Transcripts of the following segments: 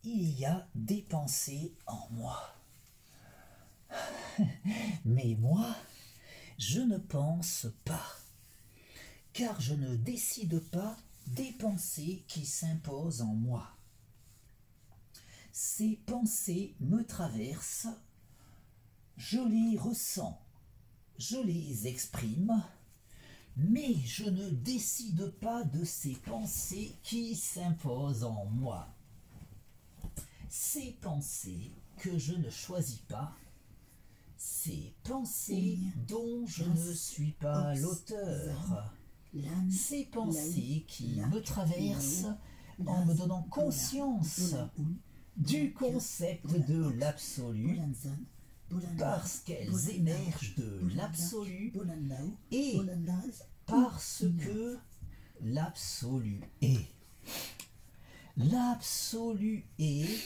Il y a des pensées en moi. Mais moi, je ne pense pas, car je ne décide pas des pensées qui s'imposent en moi. Ces pensées me traversent, je les ressens, je les exprime, mais je ne décide pas de ces pensées qui s'imposent en moi. Ces pensées que je ne choisis pas, ces pensées dont je ne suis pas l'auteur, ces pensées qui me traversent en me donnant conscience du concept de l'absolu, parce qu'elles émergent de l'absolu et parce que l'absolu est. L'absolu est,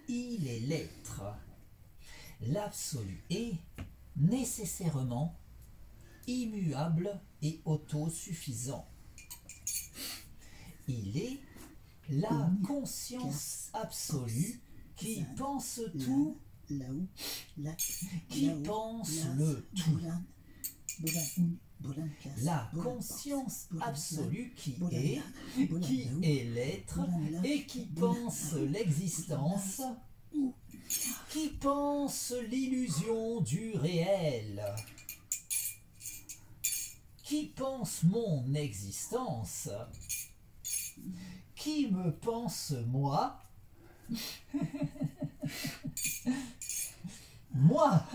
il est l'être. L'absolu est nécessairement immuable et autosuffisant. Il est la conscience absolue qui pense tout, qui pense le tout. La conscience absolue qui est l'être et qui pense l'existence, qui pense l'illusion du réel, qui pense mon existence, qui me pense moi, moi,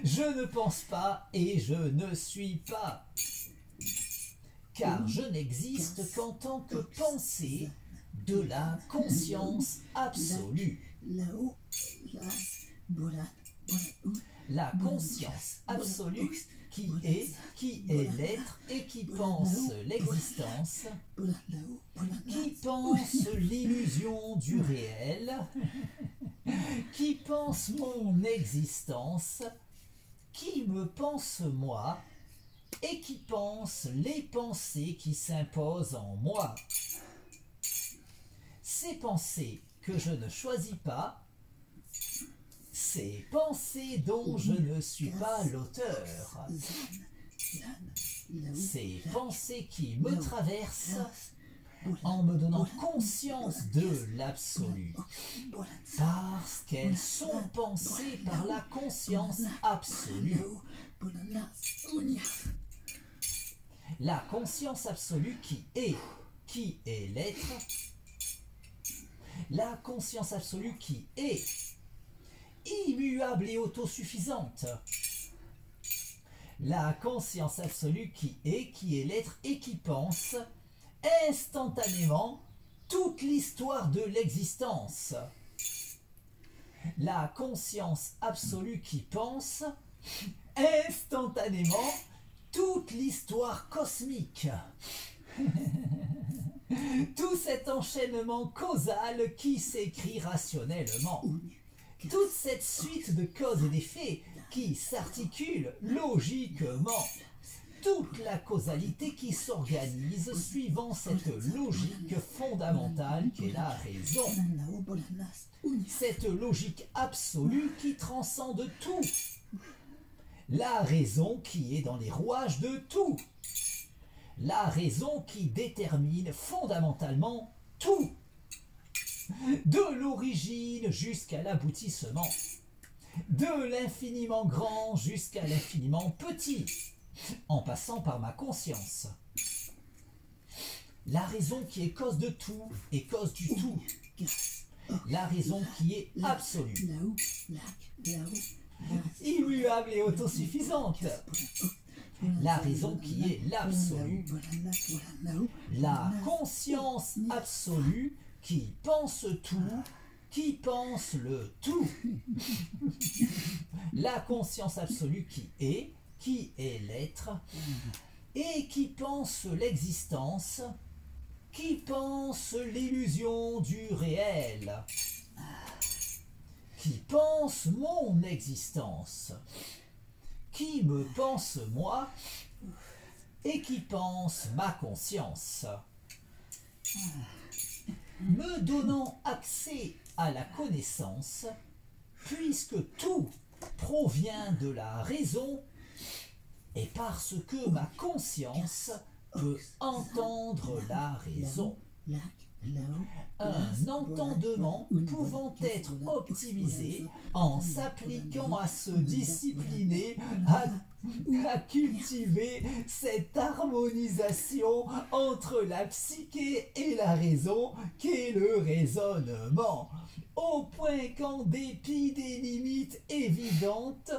je ne pense pas et je ne suis pas, car je n'existe qu'en tant que pensée de la conscience absolue. La conscience absolue qui est l'être et qui pense l'existence, qui pense l'illusion du réel, qui pense mon existence, qui me pense moi et qui pense les pensées qui s'imposent en moi. Ces pensées que je ne choisis pas, ces pensées dont je ne suis pas l'auteur, ces pensées qui me traversent en me donnant conscience de l'absolu, parce qu'elles sont pensées par la conscience absolue. La conscience absolue qui est l'être, la conscience absolue qui est immuable et autosuffisante. La conscience absolue qui est l'être et qui pense instantanément toute l'histoire de l'existence. La conscience absolue qui pense instantanément toute l'histoire cosmique. Tout cet enchaînement causal qui s'écrit rationnellement. Toute cette suite de causes et d'effets qui s'articule logiquement. Toute la causalité qui s'organise suivant cette logique fondamentale qu'est la raison. Cette logique absolue qui transcende tout. La raison qui est dans les rouages de tout. La raison qui détermine fondamentalement tout. De l'origine jusqu'à l'aboutissement. De l'infiniment grand jusqu'à l'infiniment petit. En passant par ma conscience. La raison qui est cause de tout et cause du tout. La raison qui est absolue. Immuable et autosuffisante. La raison qui est l'absolu. La conscience absolue qui pense tout, qui pense le tout. La conscience absolue qui est l'être, et qui pense l'existence, qui pense l'illusion du réel, qui pense mon existence, qui me pense moi, et qui pense ma conscience. me donnant accès à la connaissance, puisque tout provient de la raison, et parce que ma conscience peut entendre la raison. Un entendement pouvant être optimisé en s'appliquant à se discipliner, à cultiver cette harmonisation entre la psyché et la raison qu'est le raisonnement, au point qu'en dépit des limites évidentes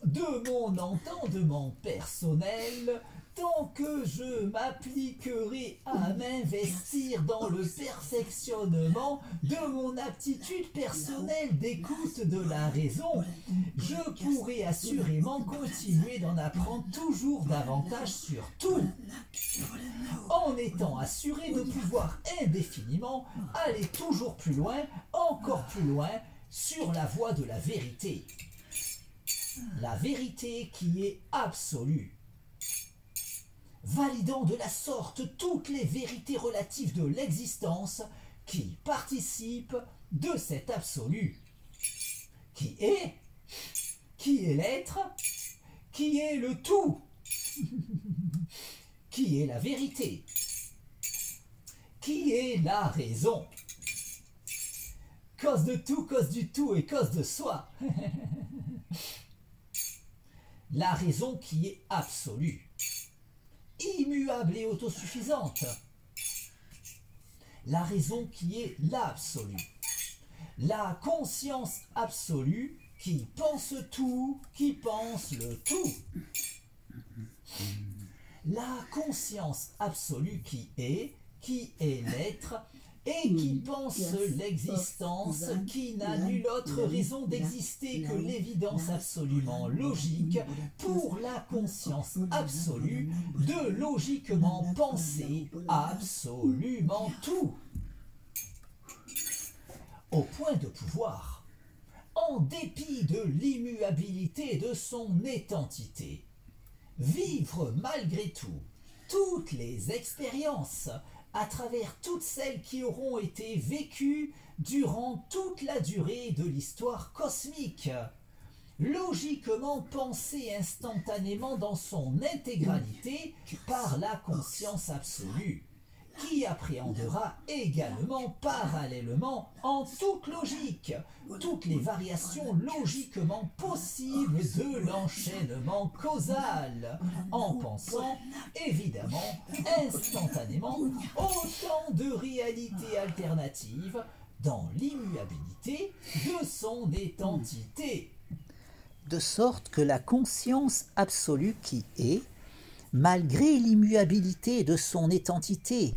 de mon entendement personnel, tant que je m'appliquerai à m'investir dans le perfectionnement de mon aptitude personnelle d'écoute de la raison, je pourrai assurément continuer d'en apprendre toujours davantage sur tout, en étant assuré de pouvoir indéfiniment aller toujours plus loin, encore plus loin, sur la voie de la vérité. La vérité qui est absolue, validant de la sorte toutes les vérités relatives de l'existence qui participent de cet absolu, qui est l'être, qui est le tout, qui est la vérité, qui est la raison, cause de tout, cause du tout et cause de soi. La raison qui est absolue, immuable et autosuffisante. La raison qui est l'absolu. La conscience absolue qui pense tout, qui pense le tout. La conscience absolue qui est l'être, et qui pense l'existence, qui n'a nulle autre raison d'exister que l'évidence absolument logique pour la conscience absolue de logiquement penser absolument tout. Au point de pouvoir, en dépit de l'immuabilité de son étantité, vivre malgré tout toutes les expériences à travers toutes celles qui auront été vécues durant toute la durée de l'histoire cosmique, logiquement pensée instantanément dans son intégralité par la conscience absolue, qui appréhendera également parallèlement en toute logique toutes les variations logiquement possibles de l'enchaînement causal, en pensant évidemment instantanément autant de réalités alternatives dans l'immuabilité de son étantité. De sorte que la conscience absolue qui est, malgré l'immuabilité de son étantité,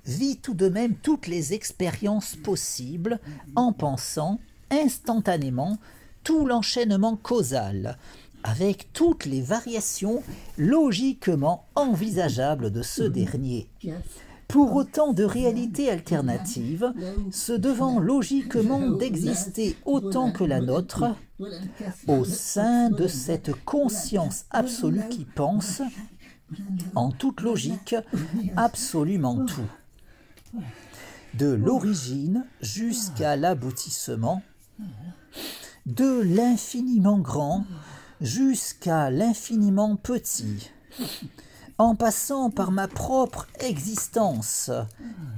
vit tout de même toutes les expériences possibles en pensant instantanément tout l'enchaînement causal, avec toutes les variations logiquement envisageables de ce dernier. Pour autant de réalités alternatives, se devant logiquement d'exister autant que la nôtre, au sein de cette conscience absolue qui pense, en toute logique, absolument tout. De l'origine jusqu'à l'aboutissement, de l'infiniment grand jusqu'à l'infiniment petit, en passant par ma propre existence,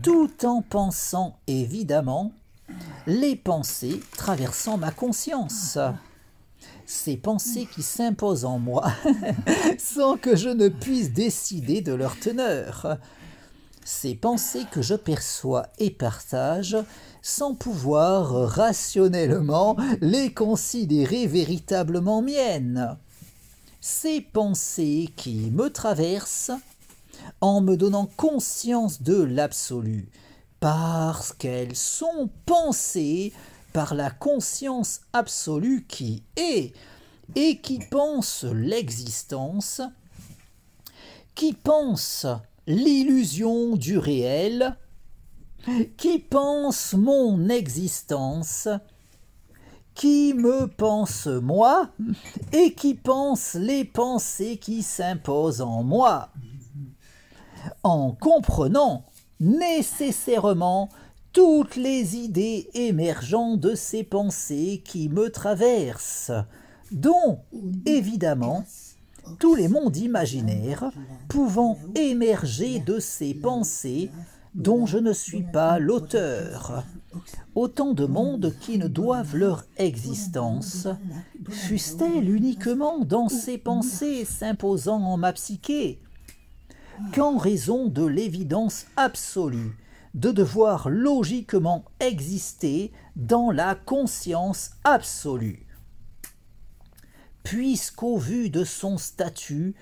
tout en pensant évidemment les pensées traversant ma conscience. Ces pensées qui s'imposent en moi sans que je ne puisse décider de leur teneur. Ces pensées que je perçois et partage sans pouvoir rationnellement les considérer véritablement miennes. Ces pensées qui me traversent en me donnant conscience de l'absolu, parce qu'elles sont pensées par la conscience absolue qui est et qui pense l'existence, qui pense l'illusion du réel, qui pense mon existence, qui me pense moi et qui pense les pensées qui s'imposent en moi, en comprenant nécessairement toutes les idées émergeant de ces pensées qui me traversent, dont, évidemment, tous les mondes imaginaires pouvant émerger de ces pensées dont je ne suis pas l'auteur. Autant de mondes qui ne doivent leur existence, fussent-elles uniquement dans ces pensées s'imposant en ma psyché, qu'en raison de l'évidence absolue de devoir logiquement exister dans la conscience absolue. Puisqu'au vu de son statut,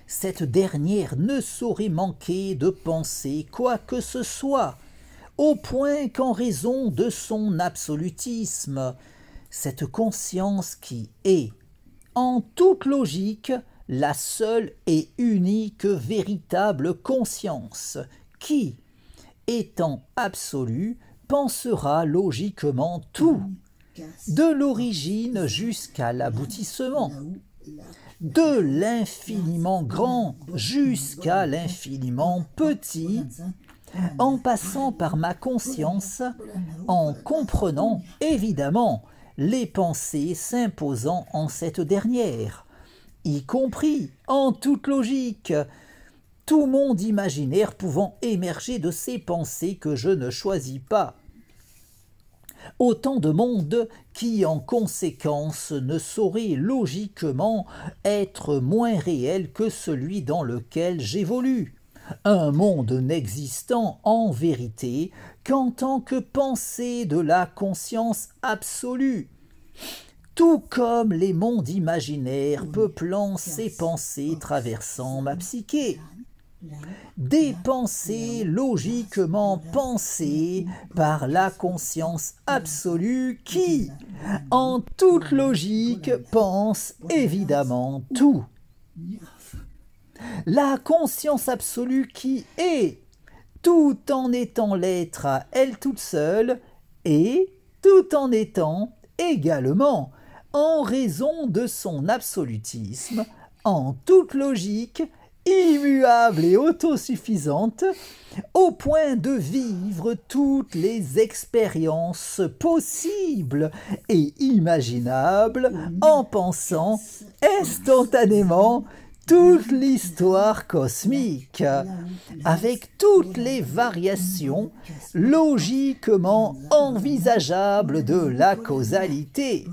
cette dernière ne saurait manquer de penser quoi que ce soit, au point qu'en raison de son absolutisme, cette conscience qui est, en toute logique, la seule et unique véritable conscience, qui, étant absolue, pensera logiquement tout, de l'origine jusqu'à l'aboutissement, de l'infiniment grand jusqu'à l'infiniment petit, en passant par ma conscience, en comprenant évidemment les pensées s'imposant en cette dernière, y compris en toute logique, tout monde imaginaire pouvant émerger de ces pensées que je ne choisis pas. Autant de mondes qui, en conséquence, ne sauraient logiquement être moins réels que celui dans lequel j'évolue. Un monde n'existant en vérité qu'en tant que pensée de la conscience absolue, tout comme les mondes imaginaires peuplant ces pensées traversant ma psyché. Des pensées logiquement pensées par la conscience absolue qui, en toute logique, pense évidemment tout. La conscience absolue qui est, tout en étant l'être à elle toute seule, et tout en étant également, en raison de son absolutisme, en toute logique, immuable et autosuffisante, au point de vivre toutes les expériences possibles et imaginables en pensant instantanément toute l'histoire cosmique, avec toutes les variations logiquement envisageables de la causalité,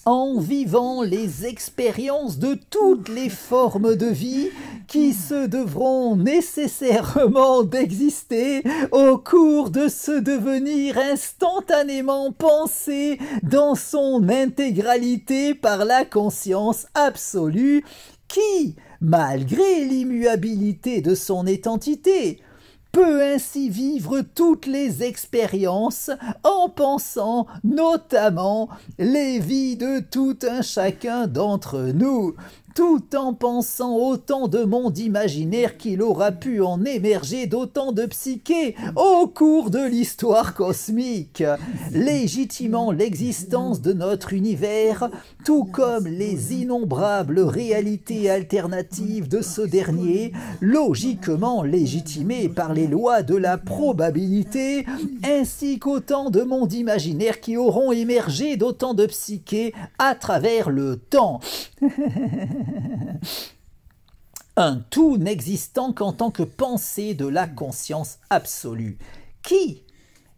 en vivant les expériences de toutes les formes de vie qui se devront nécessairement d'exister au cours de ce devenir instantanément pensé dans son intégralité par la conscience absolue qui, malgré l'immuabilité de son identité, peut ainsi vivre toutes les expériences en pensant notamment les vies de tout un chacun d'entre nous, tout en pensant autant de mondes imaginaires qu'il aura pu en émerger d'autant de psychés au cours de l'histoire cosmique, légitimant l'existence de notre univers, tout comme les innombrables réalités alternatives de ce dernier, logiquement légitimées par les lois de la probabilité, ainsi qu'autant de mondes imaginaires qui auront émergé d'autant de psychés à travers le temps. Un tout n'existant qu'en tant que pensée de la conscience absolue, qui,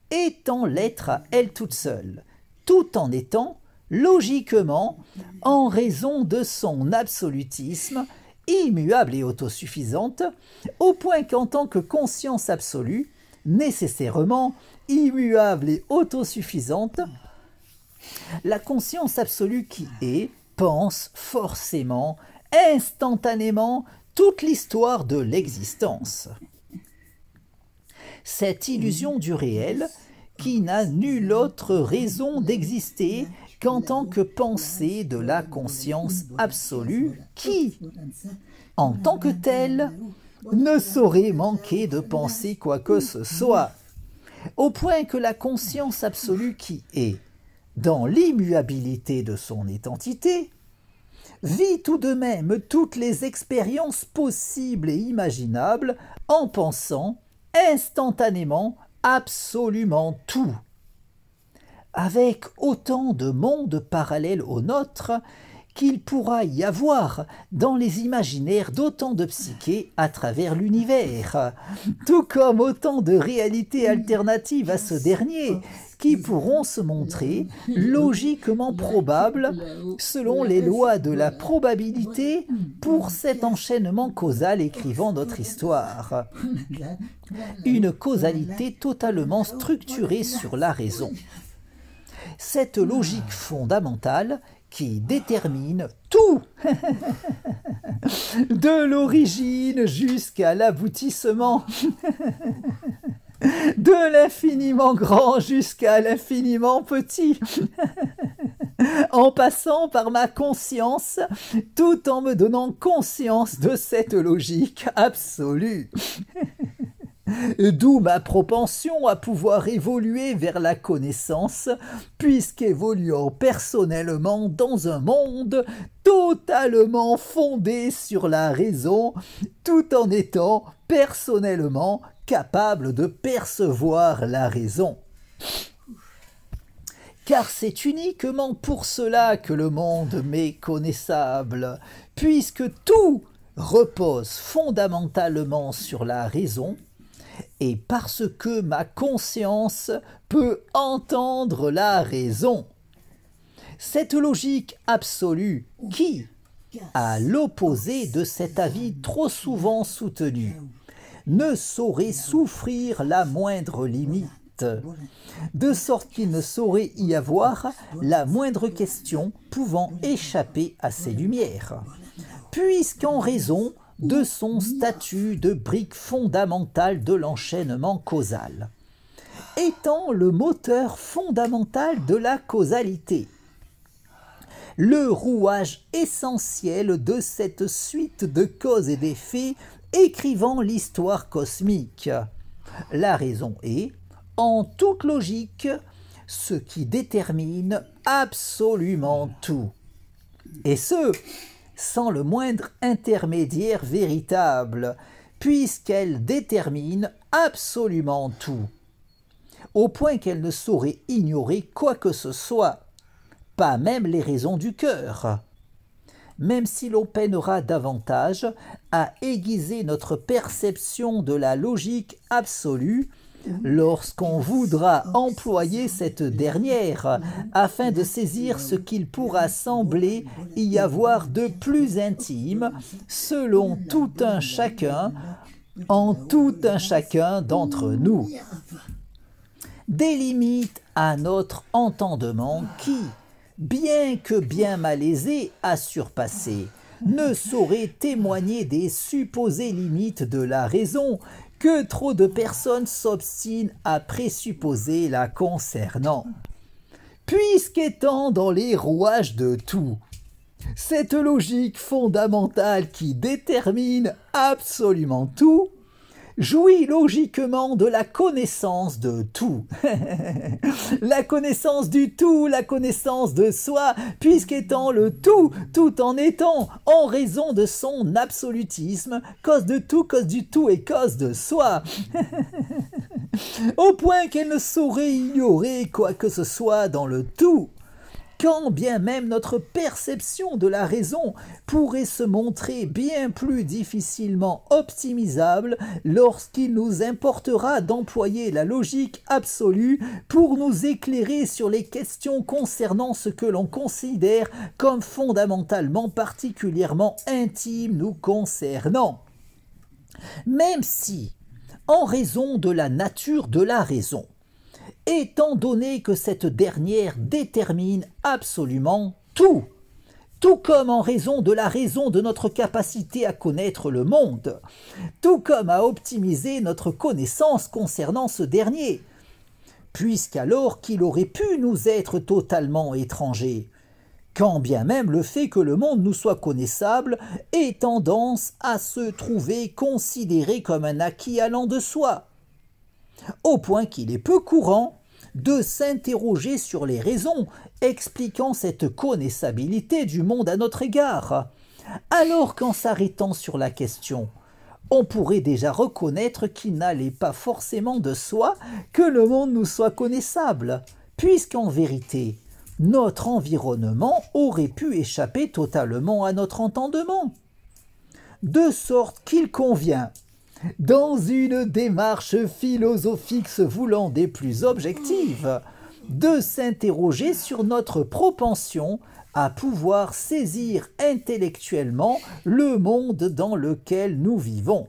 étant l'être à elle toute seule, tout en étant, logiquement, en raison de son absolutisme, immuable et autosuffisante, au point qu'en tant que conscience absolue, nécessairement immuable et autosuffisante, la conscience absolue qui est, pense forcément, instantanément, toute l'histoire de l'existence. Cette illusion du réel, qui n'a nulle autre raison d'exister qu'en tant que pensée de la conscience absolue, qui, en tant que telle, ne saurait manquer de penser quoi que ce soit, au point que la conscience absolue qui est, dans l'immuabilité de son identité, vit tout de même toutes les expériences possibles et imaginables en pensant instantanément absolument tout. Avec autant de mondes parallèles au nôtre qu'il pourra y avoir dans les imaginaires d'autant de psychés à travers l'univers, tout comme autant de réalités alternatives à ce dernier qui pourront se montrer logiquement probables selon les lois de la probabilité pour cet enchaînement causal écrivant notre histoire. Une causalité totalement structurée sur la raison. Cette logique fondamentale qui détermine tout, de l'origine jusqu'à l'aboutissement, de l'infiniment grand jusqu'à l'infiniment petit, en passant par ma conscience, tout en me donnant conscience de cette logique absolue. D'où ma propension à pouvoir évoluer vers la connaissance, puisqu'évoluant personnellement dans un monde totalement fondé sur la raison, tout en étant personnellement capable de percevoir la raison. Car c'est uniquement pour cela que le monde m'est connaissable, puisque tout repose fondamentalement sur la raison, et parce que ma conscience peut entendre la raison. Cette logique absolue qui, à l'opposé de cet avis trop souvent soutenu, ne saurait souffrir la moindre limite, de sorte qu'il ne saurait y avoir la moindre question pouvant échapper à ces lumières, puisqu'en raison de son statut de brique fondamentale de l'enchaînement causal, étant le moteur fondamental de la causalité, le rouage essentiel de cette suite de causes et d'effets écrivant l'histoire cosmique. La raison est, en toute logique, ce qui détermine absolument tout, et ce, sans le moindre intermédiaire véritable, puisqu'elle détermine absolument tout, au point qu'elle ne saurait ignorer quoi que ce soit, pas même les raisons du cœur. Même si l'on peinera davantage à aiguiser notre perception de la logique absolue, lorsqu'on voudra employer cette dernière afin de saisir ce qu'il pourra sembler y avoir de plus intime selon tout un chacun, en tout un chacun d'entre nous. Des limites à notre entendement qui, bien que bien malaisé à surpasser, ne saurait témoigner des supposées limites de la raison que trop de personnes s'obstinent à présupposer la concernant. Puisqu'étant dans les rouages de tout, cette logique fondamentale qui détermine absolument tout, jouit logiquement de la connaissance de tout. La connaissance du tout, la connaissance de soi, puisqu'étant le tout, tout en étant, en raison de son absolutisme, cause de tout, cause du tout et cause de soi. Au point qu'elle ne saurait ignorer quoi que ce soit dans le tout. Quand bien même notre perception de la raison pourrait se montrer bien plus difficilement optimisable lorsqu'il nous importera d'employer la logique absolue pour nous éclairer sur les questions concernant ce que l'on considère comme fondamentalement particulièrement intime nous concernant. Même si, en raison de la nature de la raison, étant donné que cette dernière détermine absolument tout, tout comme en raison de la raison de notre capacité à connaître le monde, tout comme à optimiser notre connaissance concernant ce dernier, puisqu'alors qu'il aurait pu nous être totalement étranger, quand bien même le fait que le monde nous soit connaissable ait tendance à se trouver considéré comme un acquis allant de soi, au point qu'il est peu courant de s'interroger sur les raisons expliquant cette connaissabilité du monde à notre égard, alors qu'en s'arrêtant sur la question on pourrait déjà reconnaître qu'il n'allait pas forcément de soi que le monde nous soit connaissable, puisqu'en vérité, notre environnement aurait pu échapper totalement à notre entendement. De sorte qu'il convient, dans une démarche philosophique se voulant des plus objectives, de s'interroger sur notre propension à pouvoir saisir intellectuellement le monde dans lequel nous vivons.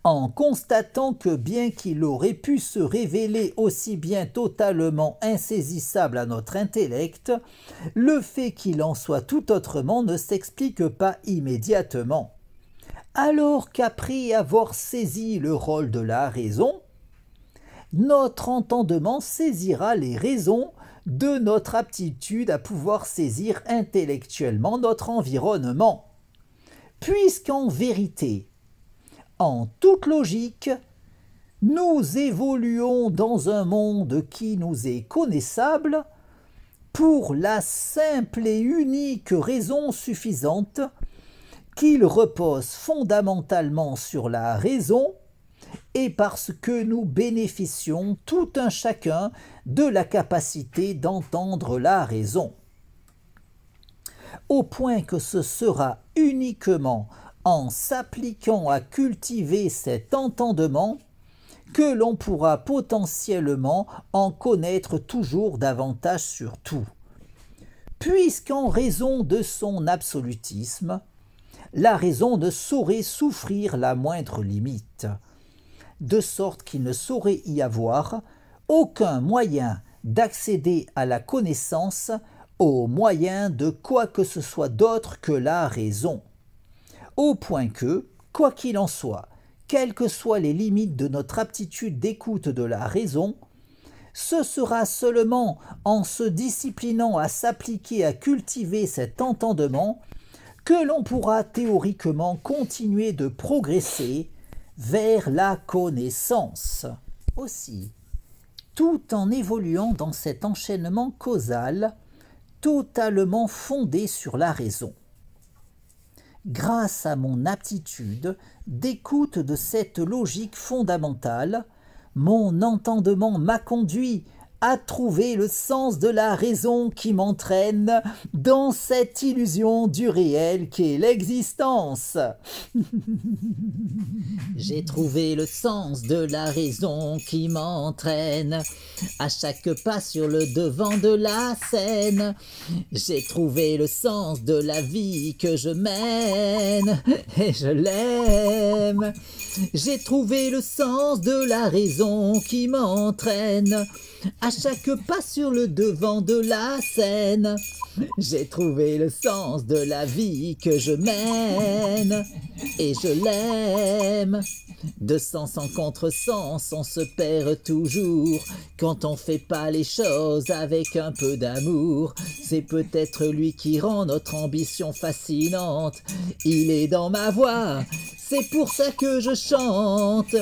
En constatant que bien qu'il aurait pu se révéler aussi bien totalement insaisissable à notre intellect, le fait qu'il en soit tout autrement ne s'explique pas immédiatement. Alors qu'après avoir saisi le rôle de la raison, notre entendement saisira les raisons de notre aptitude à pouvoir saisir intellectuellement notre environnement. Puisqu'en vérité, en toute logique, nous évoluons dans un monde qui nous est connaissable pour la simple et unique raison suffisante qu'il repose fondamentalement sur la raison et parce que nous bénéficions tout un chacun de la capacité d'entendre la raison. Au point que ce sera uniquement en s'appliquant à cultiver cet entendement que l'on pourra potentiellement en connaître toujours davantage sur tout. Puisqu'en raison de son absolutisme, la raison ne saurait souffrir la moindre limite, de sorte qu'il ne saurait y avoir aucun moyen d'accéder à la connaissance au moyen de quoi que ce soit d'autre que la raison. Au point que, quoi qu'il en soit, quelles que soient les limites de notre aptitude d'écoute de la raison, ce sera seulement en se disciplinant à s'appliquer à cultiver cet entendement que l'on pourra théoriquement continuer de progresser vers la connaissance. Aussi, tout en évoluant dans cet enchaînement causal totalement fondé sur la raison. Grâce à mon aptitude d'écoute de cette logique fondamentale, mon entendement m'a conduit à trouver le sens de la raison qui m'entraîne dans cette illusion du réel qu'est l'existence. J'ai trouvé le sens de la raison qui m'entraîne à chaque pas sur le devant de la scène. J'ai trouvé le sens de la vie que je mène et je l'aime. J'ai trouvé le sens de la raison qui m'entraîne à chaque pas sur le devant de la scène. J'ai trouvé le sens de la vie que je mène et je l'aime. De sens en contresens, on se perd toujours quand on fait pas les choses avec un peu d'amour. C'est peut-être lui qui rend notre ambition fascinante. Il est dans ma voix, c'est pour ça que je chante.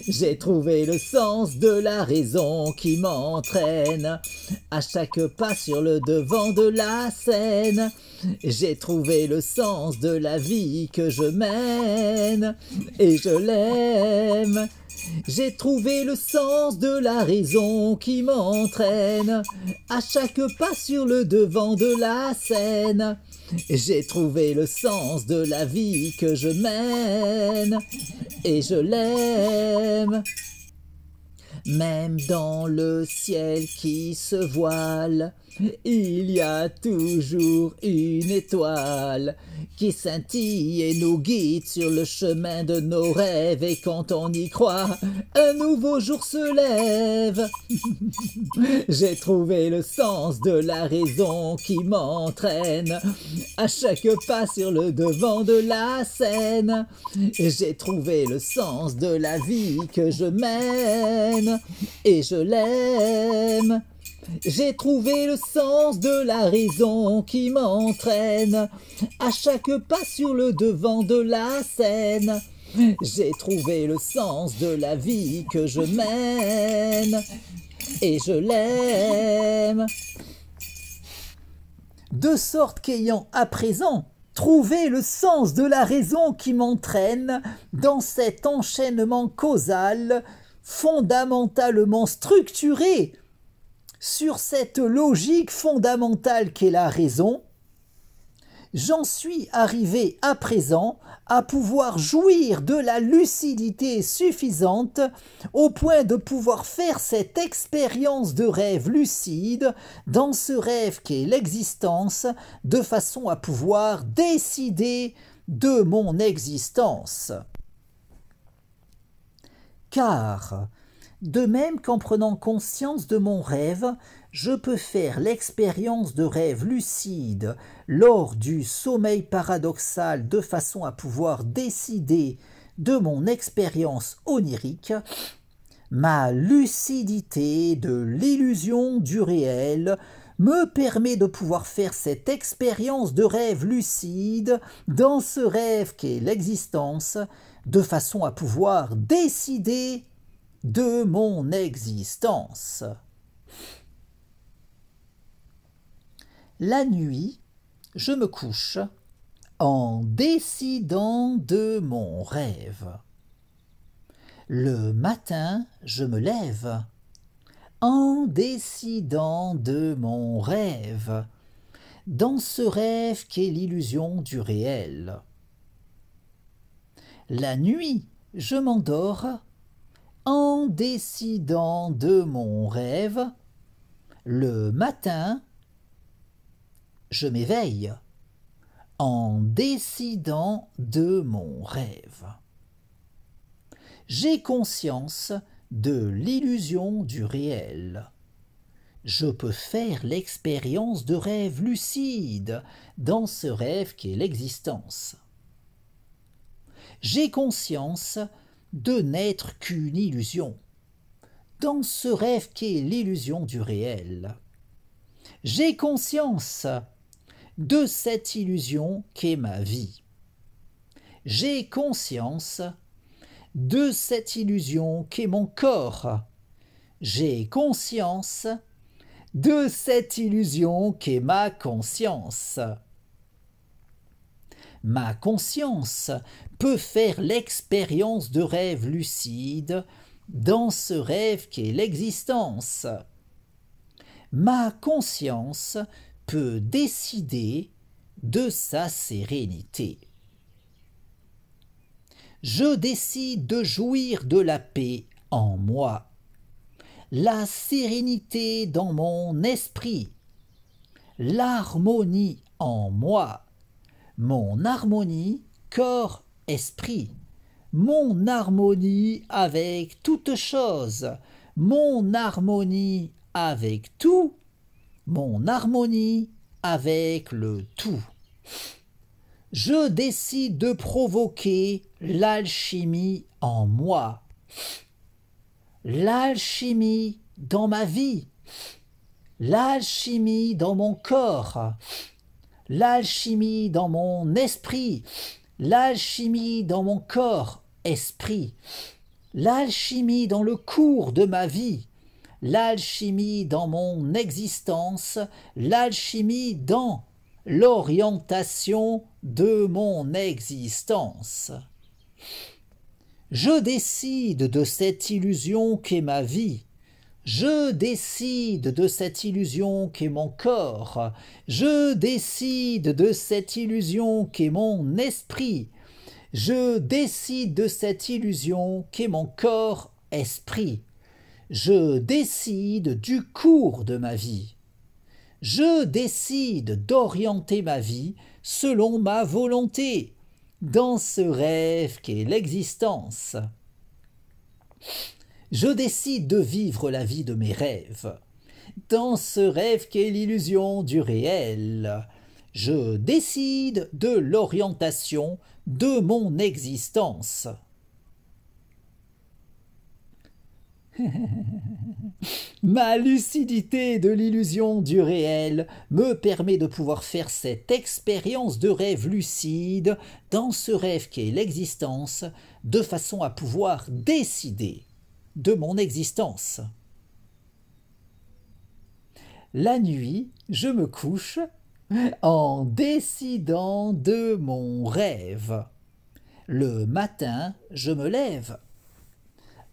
J'ai trouvé le sens de la raison qui m'entraîne à chaque pas sur le devant de la scène. J'ai trouvé le sens de la vie que je mène et je l'aime. J'ai trouvé le sens de la raison qui m'entraîne à chaque pas sur le devant de la scène. J'ai trouvé le sens de la vie que je mène et je l'aime. Même dans le ciel qui se voile, il y a toujours une étoile qui scintille et nous guide sur le chemin de nos rêves. Et quand on y croit, un nouveau jour se lève. J'ai trouvé le sens de la raison qui m'entraîne à chaque pas sur le devant de la scène. J'ai trouvé le sens de la vie que je mène et je l'aime. J'ai trouvé le sens de la raison qui m'entraîne à chaque pas sur le devant de la scène. J'ai trouvé le sens de la vie que je mène et je l'aime. De sorte qu'ayant à présent trouver le sens de la raison qui m'entraîne dans cet enchaînement causal fondamentalement structuré sur cette logique fondamentale qu'est la raison, j'en suis arrivé à présent à pouvoir jouir de la lucidité suffisante au point de pouvoir faire cette expérience de rêve lucide dans ce rêve qu'est l'existence, de façon à pouvoir décider de mon existence. Car, de même qu'en prenant conscience de mon rêve, je peux faire l'expérience de rêve lucide lors du sommeil paradoxal de façon à pouvoir décider de mon expérience onirique, ma lucidité de l'illusion du réel me permet de pouvoir faire cette expérience de rêve lucide dans ce rêve qu'est l'existence, de façon à pouvoir décider de mon existence. La nuit, je me couche en décidant de mon rêve. Le matin, je me lève en décidant de mon rêve, dans ce rêve qu'est l'illusion du réel. La nuit, je m'endors en décidant de mon rêve. Le matin, je m'éveille en décidant de mon rêve. J'ai conscience de l'illusion du réel. Je peux faire l'expérience de rêve lucide dans ce rêve qu'est l'existence. J'ai conscience de n'être qu'une illusion dans ce rêve qu'est l'illusion du réel. J'ai conscience de cette illusion qu'est ma vie. J'ai conscience de cette illusion qu'est mon corps. J'ai conscience de cette illusion qu'est ma conscience. Ma conscience peut faire l'expérience de rêve lucide dans ce rêve qu'est l'existence. Ma conscience peut décider de sa sérénité. Je décide de jouir de la paix en moi, la sérénité dans mon esprit, l'harmonie en moi, mon harmonie corps-esprit, mon harmonie avec toute chose, mon harmonie avec tout, mon harmonie avec le tout. Je décide de provoquer l'alchimie en moi, l'alchimie dans ma vie, l'alchimie dans mon corps, l'alchimie dans mon esprit, l'alchimie dans mon corps-esprit, l'alchimie dans le cours de ma vie, l'alchimie dans mon existence, l'alchimie dans l'orientation de mon existence. Je décide de cette illusion qu'est ma vie. Je décide de cette illusion qu'est mon corps. Je décide de cette illusion qu'est mon esprit. Je décide de cette illusion qu'est mon corps-esprit. Je décide du cours de ma vie. Je décide d'orienter ma vie selon ma volonté, dans ce rêve qu'est l'existence. Je décide de vivre la vie de mes rêves, dans ce rêve qu'est l'illusion du réel. Je décide de l'orientation de mon existence. Ma lucidité de l'illusion du réel me permet de pouvoir faire cette expérience de rêve lucide dans ce rêve qu'est l'existence, de façon à pouvoir décider de mon existence. La nuit, je me couche En décidant de mon rêve, le matin je me lève.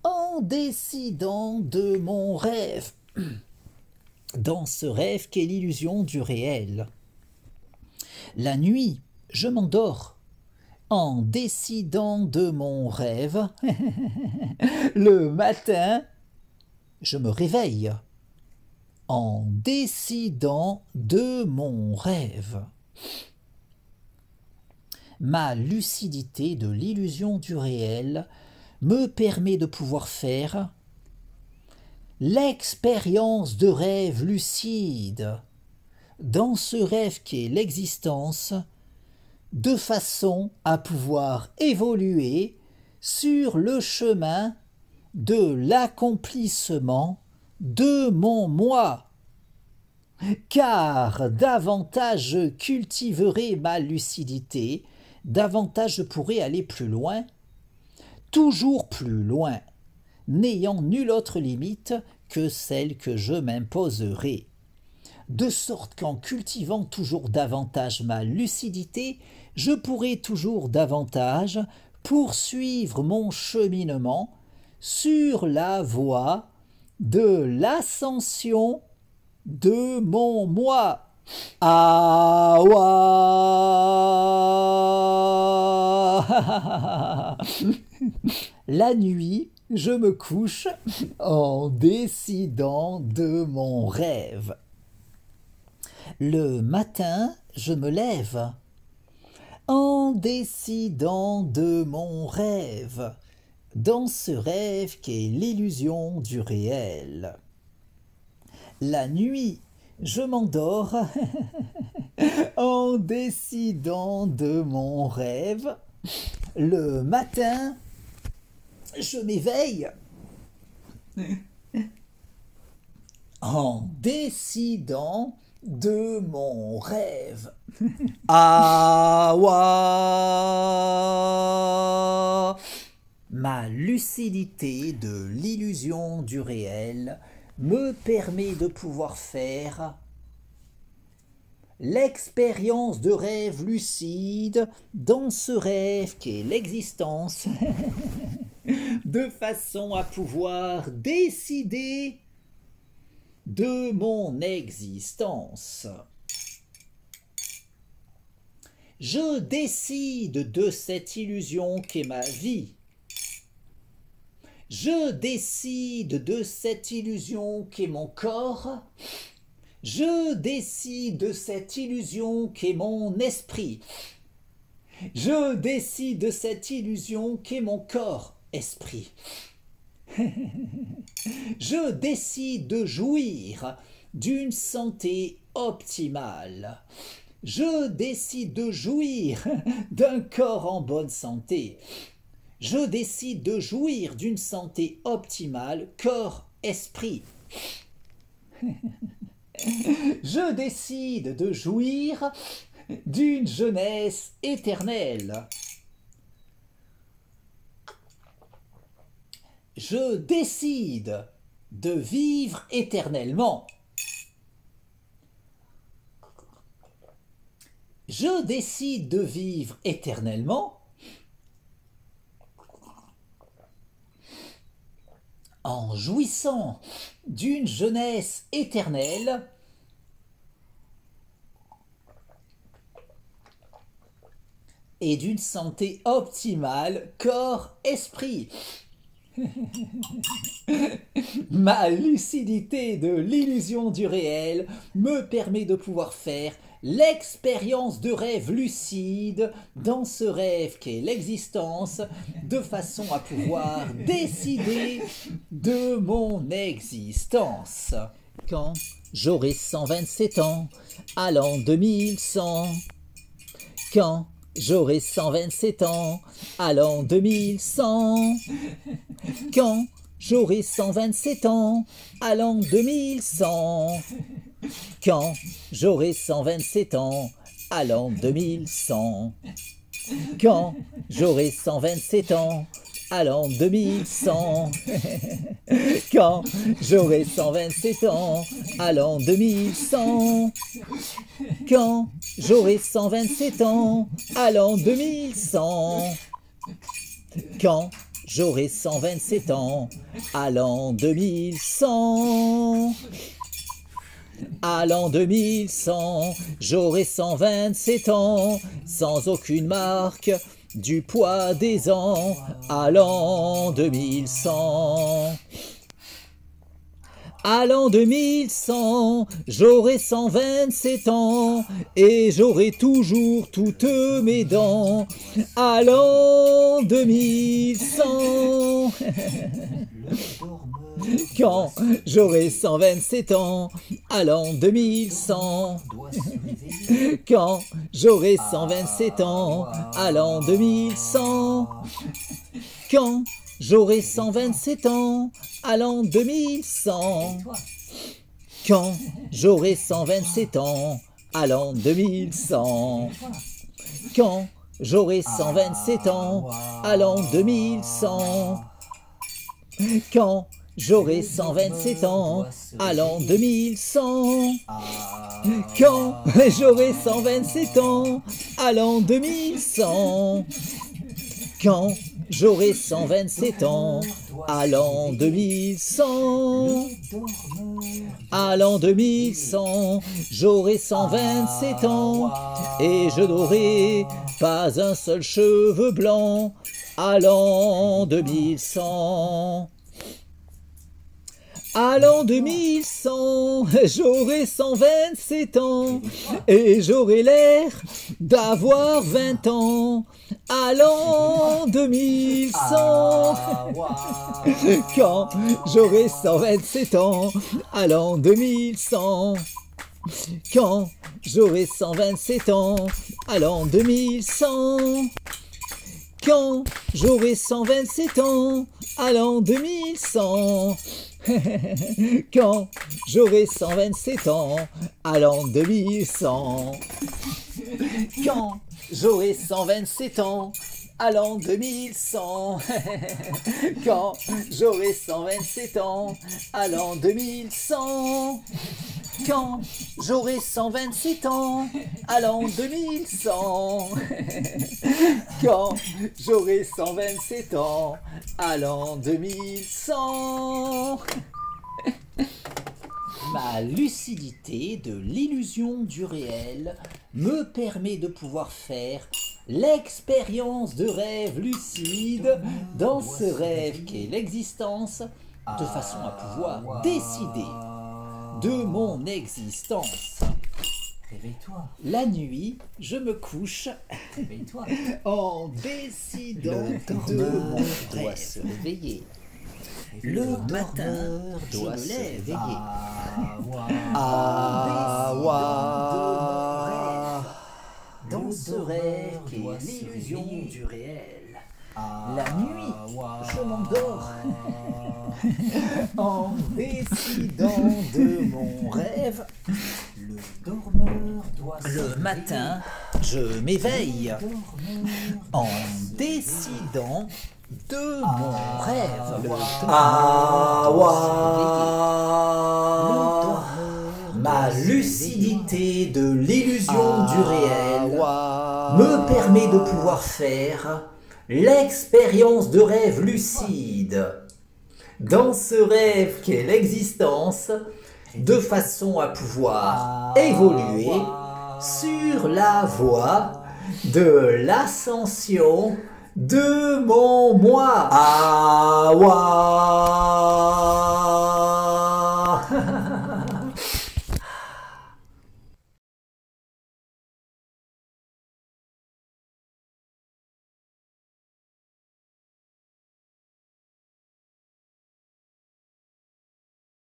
En décidant de mon rêve, dans ce rêve qu'est l'illusion du réel. La nuit, je m'endors. En décidant de mon rêve, le matin, je me réveille. En décidant de mon rêve. Ma lucidité de l'illusion du réel me permet de pouvoir faire l'expérience de rêve lucide, dans ce rêve qu'est l'existence, de façon à pouvoir évoluer sur le chemin de l'accomplissement de mon moi. Car davantage je cultiverai ma lucidité, davantage je pourrai aller plus loin, toujours plus loin, n'ayant nulle autre limite que celle que je m'imposerai. De sorte qu'en cultivant toujours davantage ma lucidité, je pourrai toujours davantage poursuivre mon cheminement sur la voie de l'ascension de mon moi. Awa. La nuit, je me couche en décidant de mon rêve. Le matin, je me lève en décidant de mon rêve, dans ce rêve qu'est l'illusion du réel. La nuit, je m'endors en décidant de mon rêve. Le matin, je m'éveille en décidant de mon rêve. Awa. Ma lucidité de l'illusion du réel me permet de pouvoir faire l'expérience de rêve lucide dans ce rêve qu'est l'existence, de façon à pouvoir décider de mon existence. Je décide de cette illusion qu'est ma vie. Je décide de cette illusion qu'est mon corps. Je décide de cette illusion qu'est mon esprit. Je décide de cette illusion qu'est mon corps-esprit. Je décide de jouir d'une santé optimale. Je décide de jouir d'un corps en bonne santé. Je décide de jouir d'une santé optimale, corps-esprit. Je décide de jouir d'une jeunesse éternelle. Je décide de vivre éternellement. Je décide de vivre éternellement en jouissant d'une jeunesse éternelle et d'une santé optimale corps-esprit. Ma lucidité de l'illusion du réel me permet de pouvoir faire l'expérience de rêve lucide dans ce rêve qu'est l'existence, de façon à pouvoir décider de mon existence. Quand j'aurai 127 ans, à l'an 2100, quand j'aurai 127 ans, à l'an 2100, quand j'aurai 127 ans, à l'an 2100, quand j'aurai 127 ans, à l'an 2100, quand j'aurai 127 ans, à l'an 2100. Quand j'aurai 127 ans, à l'an 2100. Quand j'aurai 127 ans, à l'an 2100. Quand j'aurai 127 ans, à l'an 2100. À l'an 2100, j'aurai 127 ans, sans aucune marque du poids des ans, à l'an 2100. À l'an 2100, j'aurai 127 ans, et j'aurai toujours toutes mes dents, à l'an 2100. Quand j'aurai 127 ans, à l'an 2100. Quand j'aurai 127 ans, à l'an 2100. Quand j'aurai 127 ans, à l'an 2100. Quand j'aurai 127 ans, à l'an 2100. Quand j'aurai 127 ans, à l'an 2100. Quand j'aurai 127 ans, à l'an 2100. Quand j'aurai 127 ans, à l'an 2100. Quand j'aurai 127 ans, à l'an 2100. À l'an 2100, j'aurai 127 ans, et je n'aurai pas un seul cheveu blanc, à l'an 2100. À l'an 2100, j'aurai 127 ans, et j'aurai l'air d'avoir 20 ans, à l'an 2100. Quand j'aurai 127 ans, à l'an 2100. Quand j'aurai 127 ans, à l'an 2100. Quand j'aurai 127 ans, à l'an 2100. Quand j'aurai 127 ans, à l'an 2100. Quand j'aurai 127 ans, à l'an 2100. Quand j'aurai 127 ans, à l'an 2100. Quand j'aurai 127 ans, à l'an 2100. Quand j'aurai 127 ans, à l'an 2100. Ma lucidité de l'illusion du réel me permet de pouvoir faire l'expérience de rêve lucide dans ce rêve qu'est l'existence, de façon à pouvoir décider de mon existence. Réveille-toi. La nuit, je me couche Réveille-toi. en décidant Le de mon dormeur doit rêve. se réveiller. Le matin, dormeur doit je se me lève. réveiller. Dans ce rêve qui doit est se l'illusion réveiller. du réel. La nuit, je m'endors en décidant de mon rêve. Le dormeur doit se Le matin, je m'éveille réveiller. en décidant de mon rêve. Le Ma lucidité de l'illusion du réel me permet de pouvoir faire l'expérience de rêve lucide. Dans ce rêve qu'est l'existence, de façon à pouvoir évoluer sur la voie de l'ascension de mon moi.